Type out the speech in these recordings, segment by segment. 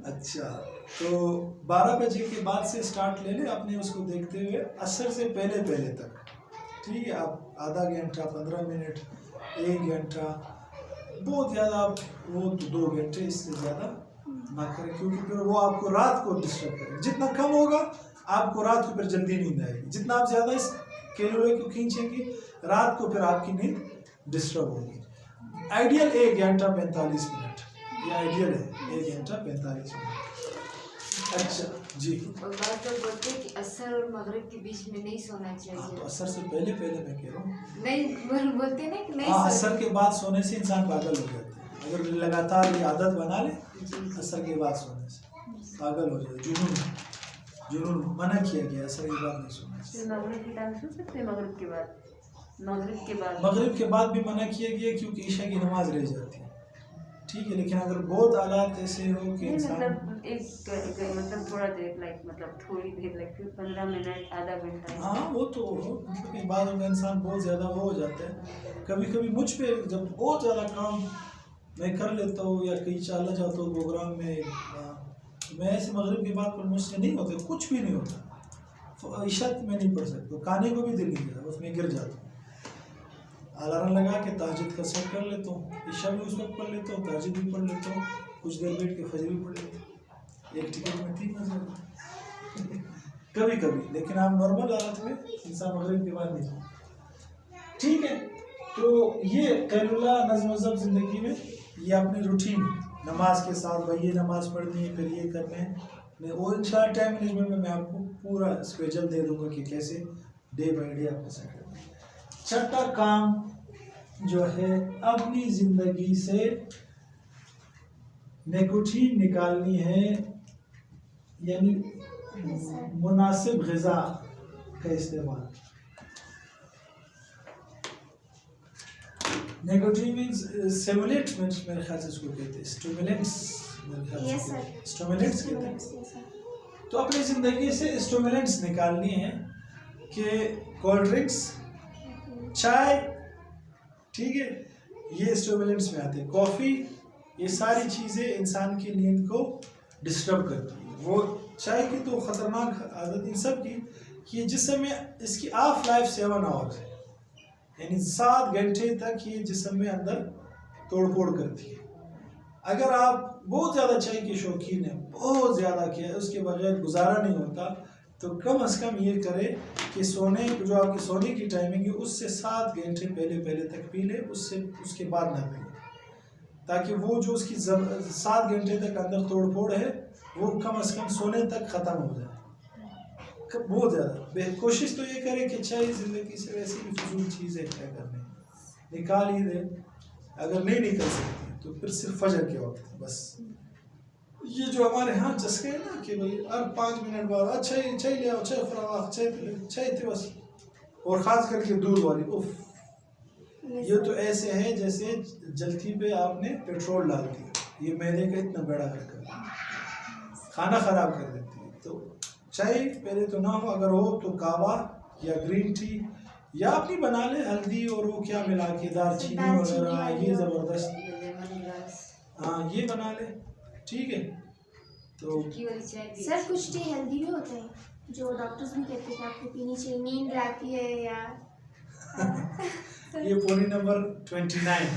اچھا تو 12 بجے کے بعد سے سٹارٹ لے لیں آپ نے اس کو دیکھتے ہوئے عصر سے پہلے تک، ٹھیک ہے. آپ آدھا گھنٹہ 15 منٹ 1 گھنٹہ، بہت زیادہ آپ وہ 2 گھنٹے، اس سے زیادہ نہ کریں کیونکہ پھر وہ آپ کو رات کو ڈسٹرب کرے. جتنا کم ہوگا آپ کو رات کو پھر جلدی نیند آئے گی، جتنا آپ زیادہ اس کیلوری کو کھینچیں گی رات کو پھر آپ کی نیند ڈسٹرب ہوگی. آئیڈیل 1 گھنٹہ 45 منٹ، یہ آئیڈیل ہے 1 گھنٹہ 45 منٹ. اچھا جی. اور بات تو بولتے ہیں کہ عصر اور مغرب کے بیچ میں نہیں سونا چاہیے. تو عصر سے پہلے میں کہہ رہا ہوں. نہیں بولتے نا کہ نہیں. عصر کے بعد سونے سے انسان پاگل ہو جاتا ہے. اگر لگاتار یہ عادت بنا لے عصر کے بعد سونے سے پاگل ہو جائے. جنون منع کیا گیا عصر کے بعد نہیں سونا چاہیے. مغرب کے ٹائم سو سکتے ہیں؟ مغرب کے بعد بھی منع کیا گیا کیونکہ عشاء کی نماز رہ جاتی ہے، ٹھیک ہے. لیکن اگر بہت حالات ایسے ہو کہ انسان مطلب تھوڑا دیر تھوڑی دیر 15 منٹ آدھا گھنٹہ. ہاں وہ تو مطلب بعد میں انسان بہت زیادہ وہ ہو جاتا ہے. کبھی مجھ پہ جب بہت زیادہ کام میں کر لیتا ہوں یا کہیں چلا جاتا ہوں پروگرام میں ایسے مغرب کے بعد پر مجھ سے نہیں ہوتا، کچھ بھی نہیں ہوتا. عشاء میں نہیں پڑھ سکتا، کھانے کو بھی دل نہیں کرتا، اس میں گر جاتا ہوں. الارم لگا کے تہجد کا سیٹ کر لیتا ہوں، عشاء بھی اس وقت پڑھ لیتا ہوں، تہجد بھی پڑھ لیتا ہوں، کچھ دیر بیٹھ کے فجر بھی پڑھ لیتا ہوں. ایک ٹکٹ میں 3 مزے کبھی. لیکن آپ نارمل حالت میں انسان مغرب کے بعد نہیں. ٹھیک ہے. تو یہ خیر اللہ نظم و ضبط زندگی میں یہ اپنی روٹین نماز کے ساتھ بھائی یہ نماز پڑھنی ہے پھر یہ کرنا ہے. وہ انشاءاللہ ٹائم مینجمنٹ میں آپ کو پورا اسکیجول دے دوں گا کہ کیسے ڈے بائی ڈے آپ کو سیٹ کرنا ہے. چھٹا کام جو ہے اپنی زندگی سے نیکوٹین نکالنی ہے، یعنی مناسب غذا کا استعمال. نیکوٹین مینز سٹیمولیٹ میرے خیال سے اس کو کہتے ہیں، اسٹیمولینٹس اسٹیمولینٹس کہتے ہیں. تو اپنی زندگی سے اسٹیمولینٹس نکالنی ہے کہ کولڈ ڈرنکس، چائے، ٹھیک ہے، یہ اسٹیمولینٹس میں آتے ہیں. کافی، یہ ساری چیزیں انسان کی نیند کو ڈسٹرب کرتی ہیں. وہ چائے کی تو خطرناک عادت ان سب کی کہ جسم میں اس کی آف لائف 7 آورز ہے، یعنی 7 گھنٹے تک یہ جسم میں اندر توڑ پھوڑ کرتی ہے. اگر آپ بہت زیادہ چائے کے شوقین ہیں، بہت زیادہ کیا ہے، اس کے بغیر گزارا نہیں ہوتا، تو کم از کم یہ کرے کہ جو آپ کی سونے کی ٹائمنگ ہے اس سے 7 گھنٹے پہلے تک پی لے، اس کے بعد نہ پی، تاکہ وہ جو اس کی 7 گھنٹے تک اندر توڑ پھوڑ ہے وہ کم از کم سونے تک ختم ہو جائے. بہت زیادہ کوشش تو یہ کرے کہ چائے زندگی سے ویسی بھی فضول چیز ہے، کیا کرنے نکال ہی دے. اگر نہیں نکل سکتی تو پھر صرف فجر کے وقت بس. یہ جو ہمارے ہاں چسکے ہے نا کہ بھائی ہر 5 منٹ بعد چائے لے آؤ، چائے فراواق، چائے تھے بس، اور خاص کر کے دودھ والی، یہ تو ایسے ہے جیسے جلتی پہ آپ نے پیٹرول ڈال دیا. یہ میدے کا اتنا بڑا حرکت کھانا خراب کر دیتی ہے. تو چائے پہلے تو نہ ہو، اگر ہو تو کہوا یا گرین ٹی یا اپنی بنا لے، ہلدی اور وہ کیا ملا کے دار چینی وغیرہ، یہ زبردست، ہاں یہ بنا لے، ٹھیک ہے. تو سر کچھ ٹی ہیلدی بھی ہوتا ہے جو ڈاکٹرز بھی کہتے ہیں کہ آپ کو پینی چاہیے، نیند آتی ہے یا یہ پوری نمبر 29.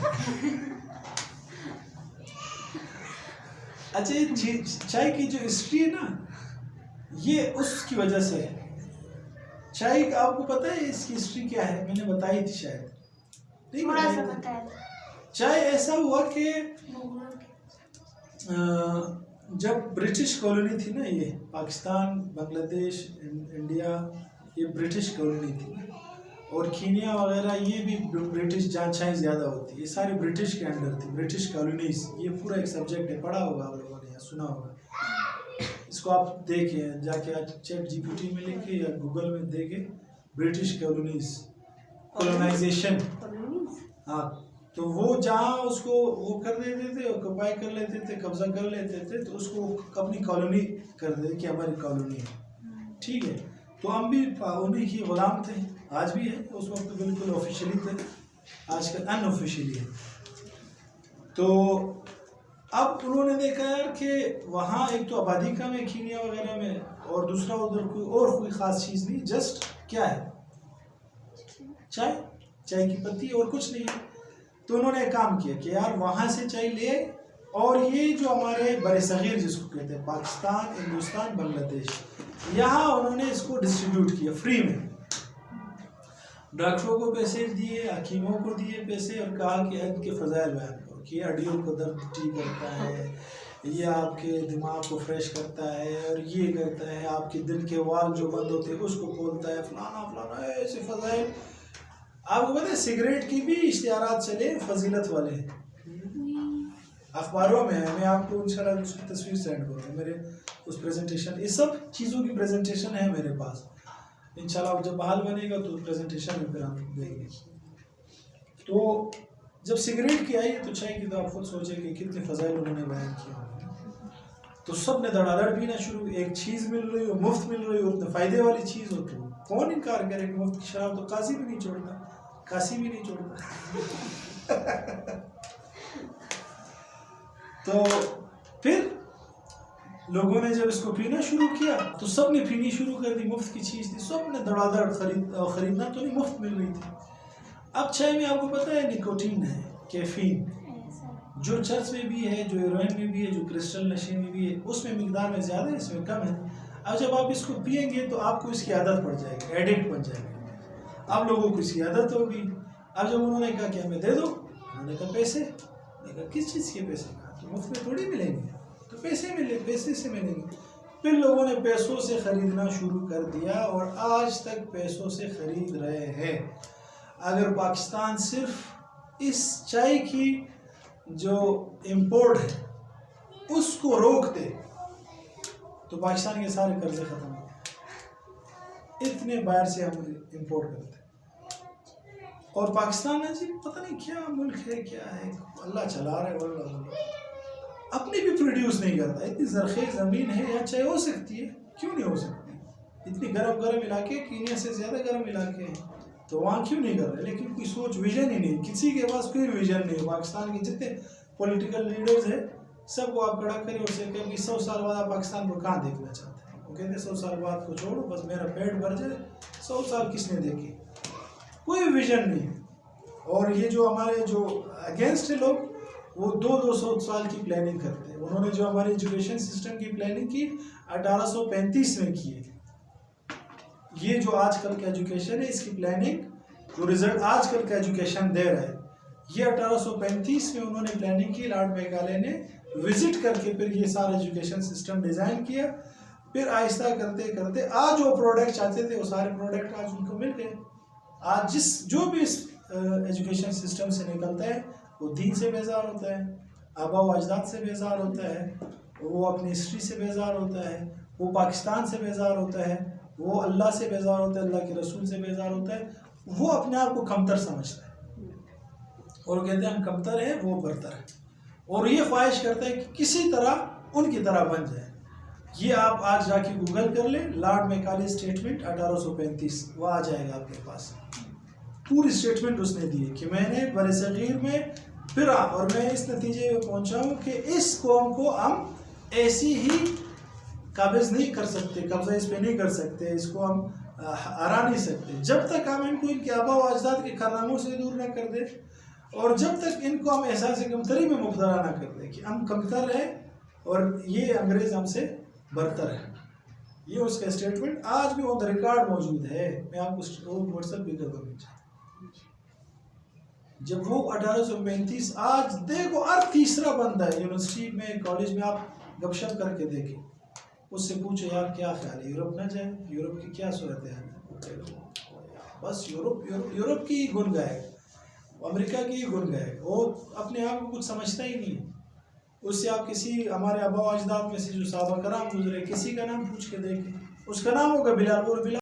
اچھا یہ چائے کی جو ہسٹری ہے نا، یہ اس کی وجہ سے ہے. چائے کا آپ کو پتہ ہے اس کی ہسٹری کیا ہے؟ میں نے بتائی تھی شاید، تھوڑا سا پتہ ہے. چائے ایسا ہوا کہ جب برٹش کالونی تھی نا، یہ پاکستان، بنگلہ دیش، انڈیا، یہ برٹش کالونی تھی، اور کینیا وغیرہ یہ بھی برٹش، جہاں چائے زیادہ ہوتی ہے، یہ ساری برٹش کے انڈر تھی، برٹش کالونیز. یہ پورا ایک سبجیکٹ ہے، پڑھا ہوگا آپ لوگوں نے یا سنا ہوگا. اس کو آپ دیکھیں جا کے چیٹ جی پی ٹی میں لکھیں یا گوگل میں دیکھیں، برٹش کالونیز، کولونائزیشن. ہاں تو وہ جہاں اس کو وہ کر دیتے تھے، آکوپائی کر لیتے تھے، قبضہ کر لیتے تھے، تو اس کو اپنی کالونی کر دیتے کہ ہماری کالونی ہے، ٹھیک ہے. تو ہم بھی انہیں کی غلام تھے، آج بھی ہے، اس وقت بالکل آفیشلی تھے، آج کل ان آفیشلی ہے. تو اب انہوں نے دیکھا یار کہ وہاں ایک تو آبادی کم ہے کینیا وغیرہ میں، اور دوسرا ادھر کوئی خاص چیز نہیں، جسٹ کیا ہے، چائے کی پتی اور کچھ نہیں ہے۔ تو انہوں نے ایک کام کیا کہ یار وہاں سے چائے لے آئے، اور یہ جو ہمارے بر صغیر جس کو کہتے ہیں پاکستان، ہندوستان، بنگلہ دیش، یہاں انہوں نے اس کو ڈسٹریبیوٹ کیا فری میں، ڈاکٹروں کو پیسے دیے، حکیموں کو دیے پیسے، اور کہا کہ ان کے فضائل بیان کرو کہ یہ ہڈیوں کو درد ٹھیک کرتا ہے، یہ آپ کے دماغ کو فریش کرتا ہے، اور یہ کرتا ہے آپ کے دل کے وال جو بند ہوتے ہیں اس کو کھولتا ہے، فلانا فلانا ایسے فضائل۔ آپ کو پتہ ہے سگریٹ کی بھی اشتہارات چلے فضیلت والے اخباروں میں، میں آپ کو انشاءاللہ اس کی تصویر سینڈ کروں گا، میرے اس پریزنٹیشن، یہ سب چیزوں کی پریزنٹیشن ہے میرے پاس، انشاءاللہ جب بحال بنے گا تو پریزنٹیشن میں پھر ہم دیں گے۔ تو جب سگریٹ کی آئی تو چائے کی تو آپ خود سوچیں کہ کتنے فضائل انہوں نے بیان کیا، تو سب نے دڑا دڑ پینا شروع، ایک چیز مل رہی ہو، مفت مل رہی ہو، اتنے فائدے والی چیز ہو تو کون انکار کرے کہ مفت کی شراب تو قاضی بھی نہیں چھوڑتا، کاسی بھی نہیں چھوڑتا۔ تو پھر لوگوں نے جب اس کو پینا شروع کیا تو سب نے پینی شروع کر دی، مفت کی چیز تھی، سب نے دڑا دڑ خریدنا تو نہیں، مفت مل رہی تھی۔ اب چائے میں آپ کو پتہ ہے نکوٹین ہے، کیفین، جو چرس میں بھی ہے، جو ہیروئن میں بھی ہے، جو کرسٹل نشے میں بھی ہے، اس میں مقدار میں زیادہ ہے، اس میں کم ہے۔ اب جب آپ اس کو پئیں گے تو آپ کو اس کی عادت پڑ جائے گی، ایڈکٹ بن جائے گی، اب لوگوں کو اس کی عادت ہوگی۔ اب جب انہوں نے کہا کہ ہمیں دے دو، انہوں نے کہا پیسے، انہوں نے کہا کس چیز کے پیسے؟ کہا تو مفت میں تھوڑی ملیں گے، تو پیسے ملے، پیسے سے ملیں گے۔ پھر لوگوں نے پیسوں سے خریدنا شروع کر دیا، اور آج تک پیسوں سے خرید رہے ہیں۔ اگر پاکستان صرف اس چائے کی جو امپورٹ ہے اس کو روک دے تو پاکستان کے سارے قرضے ختم ہو گئے، اتنے باہر سے ہم امپورٹ کرتے ہیں۔ اور پاکستان ہے جی پتہ نہیں کیا ملک ہے، کیا ہے، اللہ چلا رہا ہے، واللہ اپنی بھی پروڈیوس نہیں کرتا۔ اتنی زرخیز زمین ہے، یہاں چائے ہو سکتی ہے، کیوں نہیں ہو سکتی؟ اتنی گرم علاقے، کینیا سے زیادہ گرم علاقے ہیں، تو وہاں کیوں نہیں کر رہے؟ لیکن کوئی سوچ، ویژن ہی نہیں، کسی کے پاس کوئی ویژن نہیں۔ پاکستان کے جتنے پولیٹیکل لیڈرز ہیں سب کو آپ کھڑا کریں اور سے کہ 100 سال بعد آپ پاکستان کو کہاں دیکھنا چاہتے ہیں؟ وہ کہتے ہیں 100 سال بعد کو چھوڑو، بس میرا پیٹ بھر جائے، 100 سال کس نے دیکھی؟ کوئی ویژن نہیں۔ اور یہ جو ہمارے جو اگینسٹ ہے لوگ، وہ 200 سال کی پلاننگ کرتے ہیں۔ انہوں نے جو ہماری ایجوکیشن سسٹم کی پلاننگ کی 1835 میں کی ہے۔ یہ جو آج کل کا ایجوکیشن ہے، اس کی پلاننگ جو رزلٹ آج کل کا ایجوکیشن دے رہا ہے، یہ 1835 میں انہوں نے پلاننگ کی، لارڈ میکالے نے وزٹ کر کے پھر یہ سارا ایجوکیشن سسٹم ڈیزائن کیا۔ پھر آہستہ کرتے کرتے آج جو پروڈکٹ چاہتے تھے وہ سارے پروڈکٹ آج ان کو مل گئے۔ آج جو بھی اس ایجوکیشن سسٹم سے نکلتا ہے وہ دین سے بیزار ہوتا ہے، آبا و اجداد سے بیزار ہوتا ہے، وہ اپنی ہسٹری سے بیزار ہوتا ہے، وہ پاکستان سے بیزار ہوتا ہے، وہ اللہ سے بیزار ہوتا ہے، اللہ کے رسول سے بیزار ہوتا ہے، وہ اپنے آپ کو کمتر سمجھتا ہے اور کہتے ہیں ہم کمتر ہیں، وہ برتر ہے، اور یہ خواہش کرتا ہے کہ کسی طرح ان کی طرح بن جائے۔ یہ آپ آج جا کے گوگل کر لیں، لارڈ میکالے اسٹیٹمنٹ 1835، وہ آ جائے گا آپ کے پاس۔ پوری اسٹیٹمنٹ اس نے دی ہے کہ میں نے بر صغیر میں پھرا اور میں اس نتیجے میں پہنچا ہوں کہ اس قوم کو ہم ایسی ہی قابض نہیں کر سکتے، قبضہ اس پہ نہیں کر سکتے، اس کو ہم ہرا نہیں سکتے جب تک ہم ان کو ان کے آبا و اجداد کے کارناموں سے دور نہ کر دیں، اور جب تک ان کو ہم احساس کمتری میں مبتلا نہ کر دیں کہ ہم کمتر ہیں اور یہ انگریز ہم سے برتر ہے۔ یہ اس کا اسٹیٹمنٹ آج بھی آن ریکارڈ موجود ہے، میں آپ کو واٹس ایپ بھی کر دوں گا۔ جب وہ 1835 آج دیکھو ہر تیسرا بندہ ہے یونیورسٹی میں، کالج میں، آپ گپ شپ کر کے دیکھیں، اس سے پوچھو یار کیا خیال ہے یورپ نہ جائے، یورپ کی کیا صورت ہے؟ بس یورپ کی ہی گن گائے، امریکہ کی ہی گن گائے، وہ اپنے آپ کو کچھ سمجھتا ہی نہیں۔ اس سے آپ کسی ہمارے آبا و اجداد میں سے جو صحابہ کرام گزرے، کسی کا نام پوچھ کے دیکھیں، اس کا نام ہوگا بلال،